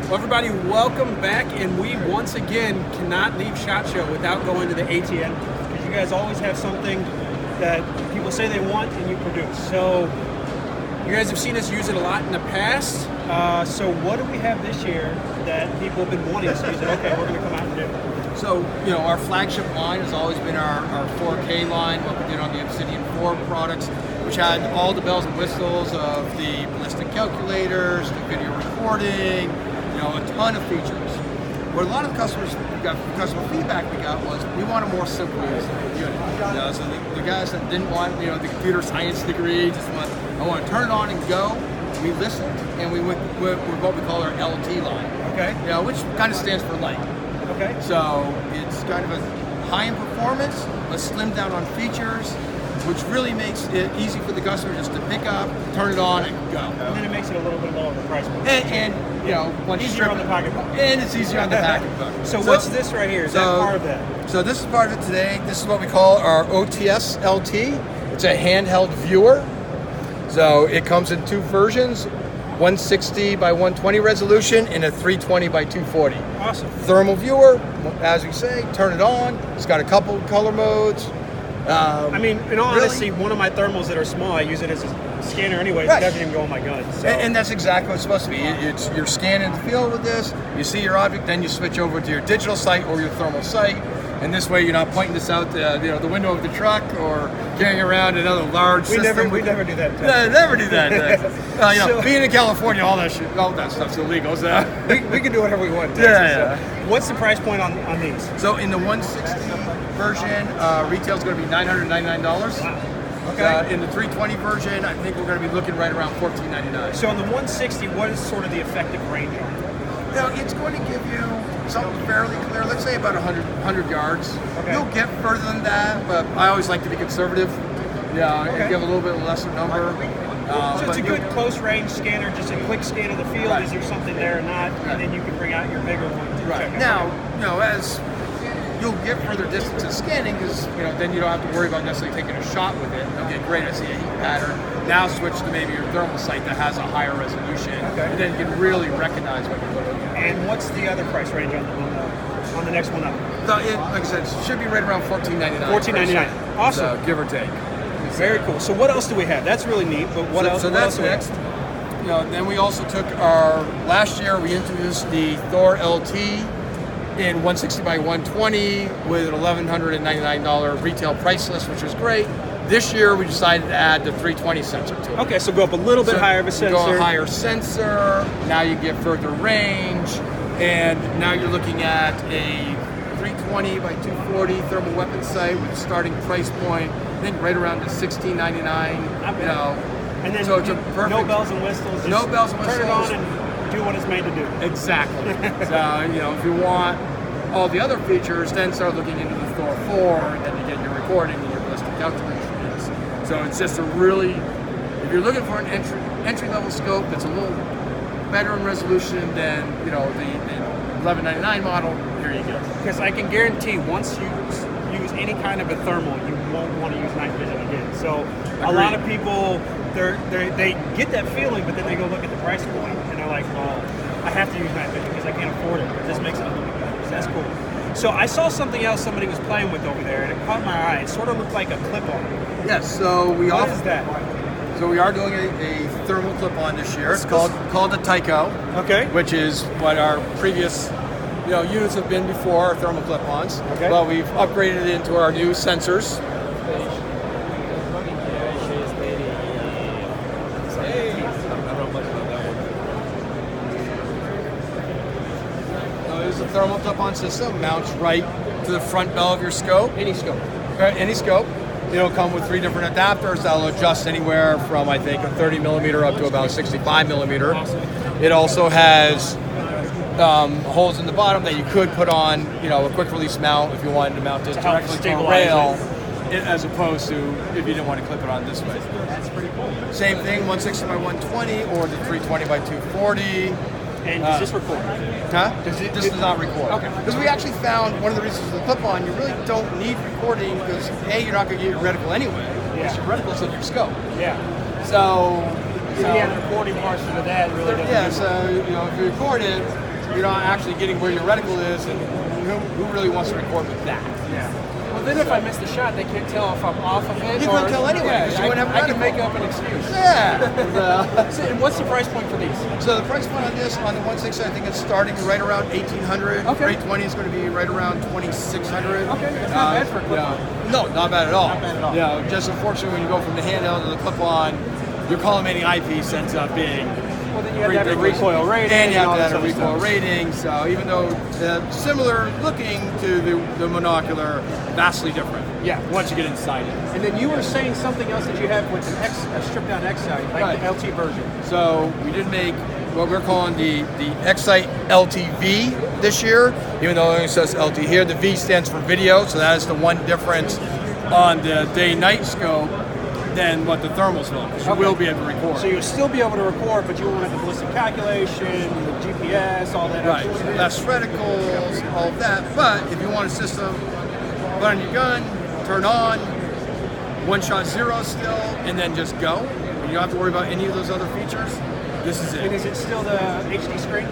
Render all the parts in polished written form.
Well, everybody, welcome back, and we once again cannot leave SHOT Show without going to the ATN, because you guys always have something that people say they want and you produce. So you guys have seen us use it a lot in the past. So what do we have this year that people have been wanting us to use it? Okay, we're going to come out and do. So, you know, our flagship line has always been our 4K line, what we did on the Obsidian 4 products, which had all the bells and whistles of the ballistic calculators, the video recording, you know, a ton of features. What a lot of customers got, customer feedback we got was, we want a more simple unit. You know, so the guys that didn't want, you know, the computer science degree, just want, I want to turn it on and go. We listened, and we went with what we call our LT line. Okay. You know, which kind of stands for light. Okay. So it's kind of a high in performance, but slimmed down on features, which really makes it easy for the customer just to pick up, turn it on, and go. And then it makes it a little bit lower the price point. And you know, once easier on the pocketbook. And it's easier on the pocketbook. So what's this right here? Is that part of that? So this is part of it today. This is what we call our OTS LT. It's a handheld viewer. So it comes in two versions, 160 by 120 resolution and a 320 by 240. Awesome. Thermal viewer, as we say, turn it on. It's got a couple color modes. I mean, in all honesty, one of my thermals that are small, I use it as a scanner anyway. Right. It doesn't even go on my gun. So. And that's exactly what it's supposed to be. You're scanning the field with this, you see your object, then you switch over to your digital sight or your thermal sight. And this way you're not pointing this out the window of the truck or carrying around another large system. We never do that. No, never do that. Being in California, all that stuff's illegal. So we can do whatever we want. Yeah. What's the price point on these? So in the 160 version, retail is going to be $999. Wow. Okay. In the 320 version, I think we're going to be looking right around $1,499. So in the 160, what is sort of the effective range on it? Now, it's going to give you something fairly clear, let's say about 100 yards. Okay. You'll get further than that, but I always like to be conservative. Yeah, and give a little bit lesser number. So it's a good close range scanner, just a quick scan of the field. Right. Is there something there or not? Right. And then you can bring out your bigger one to check out. Now, you know, as you'll get further distances scanning, because then you don't have to worry about necessarily taking a shot with it. You'll get great. I see a heat pattern. Now switch to maybe your thermal sight that has a higher resolution, and then you can really recognize what you're looking at. And what's the other price range on the next one up? So like I said, it should be right around $14.99. $14.99. Awesome. So give or take. Very cool. So what else do we have? That's really neat. But what else? So that's next. Then we also took last year we introduced the Thor LT in 160 by 120 with an $1,199 retail price list, which was great. This year we decided to add the 320 sensor to it. Okay, so go up a little bit higher of a sensor. Go a higher sensor. Now you get further range, and now you're looking at a 320 by 240 thermal weapon sight with a starting price point, I think right around the $16.99. And then so it's a perfect, no bells and whistles. No bells and whistles. Turn it on and do what it's made to do. Exactly. So if you want all the other features, then start looking into the Thor 4, and then you get your recording and your ballistic calculations. So it's just a really, if you're looking for an entry level scope that's a little better in resolution than the $1199 model, here you go. Because I can guarantee once you use any kind of a thermal, you won't want to use night vision again. So a lot of people, they get that feeling, but then they go look at the price point and they're like, well, I have to use night vision because I can't afford it, but this makes it a little bit better. So that's cool. So I saw something else somebody was playing with over there, and it caught my eye. It sort of looked like a clip-on. Yes, so what is that? So we are doing a thermal clip-on this year. It's called the Tyco. Okay. Which is what our previous units have been before, our thermal clip-ons. Okay. Well, we've upgraded it into our new sensors. There's a thermal clip-on system, mounts right to the front bell of your scope. Any scope. Any scope. It'll come with 3 different adapters that'll adjust anywhere from, I think, a 30 millimeter up to about 65 millimeter. Awesome. It also has holes in the bottom that you could put on, a quick release mount if you wanted to mount it directly to a rail, as opposed to if you didn't want to clip it on this way. That's pretty cool. Same thing, 160 by 120 or the 320 by 240. And does this record? Huh? This does not record. Okay. Because we actually found one of the reasons for the clip-on, you really don't need recording because A, you're not going to get your reticle anyway. Because your reticle's in your scope. Yeah. So the recording portion of that really doesn't. Yeah. So if you record it, you're not actually getting where your reticle is, and who really wants to record with that? Yeah. Well, then if I miss the shot, they can't tell if I'm off of it. You couldn't tell anyway, because you wouldn't have a I can reticle. make up an excuse. Yeah. So, and what's the price point for these? So the price point on this, on the 1.6, I think it's starting right around 1,800. Okay. 820 is going to be right around 2,600. Okay, that's not bad for a clip-on. Yeah. No, not bad at all. Not bad at all. Yeah, just unfortunately when you go from the handheld to the clip-on, your collimating eyepiece ends up being Well, then you have to have a recoil rating. and you have all to this have a other recoil stuff. rating. So even though similar looking to the monocular, vastly different. Yeah. Once you get inside it. And then you were saying something else that you have with a stripped down X Sight, like Right. the LT version. So we did make what we're calling the X Sight LTV this year, even though it only says LT here. The V stands for video, so that is the one difference on the day-night scope than what the thermals will, because you Okay. will be able to record. So you'll still be able to record, but you won't have the ballistic calculation, the GPS, all that. Right, extra shit. less reticles, all of that. But if you want a system, put on your gun, turn on, one shot zero still, and then just go. You don't have to worry about any of those other features. This is And it. is it still the HD screen?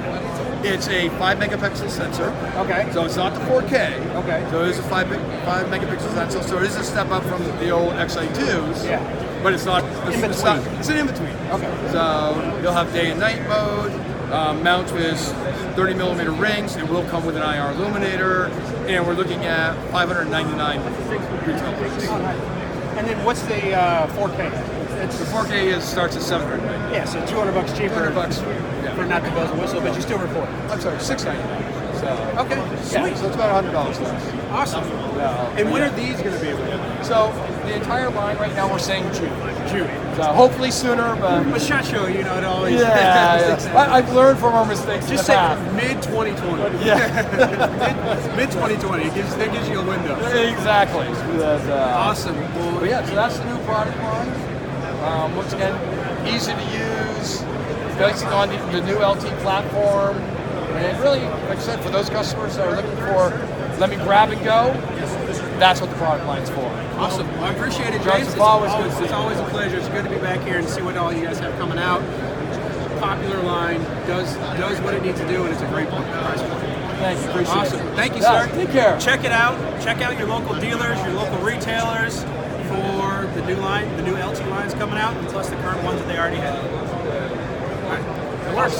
It's a 5 megapixel sensor. Okay. So it's not the 4K. Okay. So it is a 5 megapixel sensor. So it is a step up from the old X-I2s. Yeah. But it's not. In It's not. between. It's an in between. Okay. So you'll have day and night mode. Mount with 30 millimeter rings. It will come with an IR illuminator, and we're looking at 599 retail price. Oh, nice. And then what's the 4K? It's The 4K starts at 799. yeah, so $200 cheaper. $200. For not the bells and whistles, but you still record. I'm sorry, 699. So Okay. yeah, Sweet. so it's about $100 less. Awesome. And when are these going to be available? So the entire line right now we're saying June. June. So hopefully sooner, but But SHOT Show, you know, it always. yeah. I've learned from our mistakes. Just in say the past. mid 2020. Yeah. Mid 2020. That gives you a window. Exactly. Awesome. Well, But yeah, so that's the new product line. Once again, easy to use, based on the new LT platform. And really, like I said, for those customers that are looking for, let me grab and go, that's what the product line's for. awesome. Well, I appreciate it, Johnson, James. it's always good to see It's you. always a pleasure. It's good to be back here and see what all you guys have coming out. Popular line, does what it needs to do, and it's a great price point. Thank you, appreciate Awesome. it. Thank you, Yeah, sir. take care. Check it out. Check out your local dealers, your local retailers for the new line, the new LT lines coming out, and plus the current ones that they already have. All right. It works.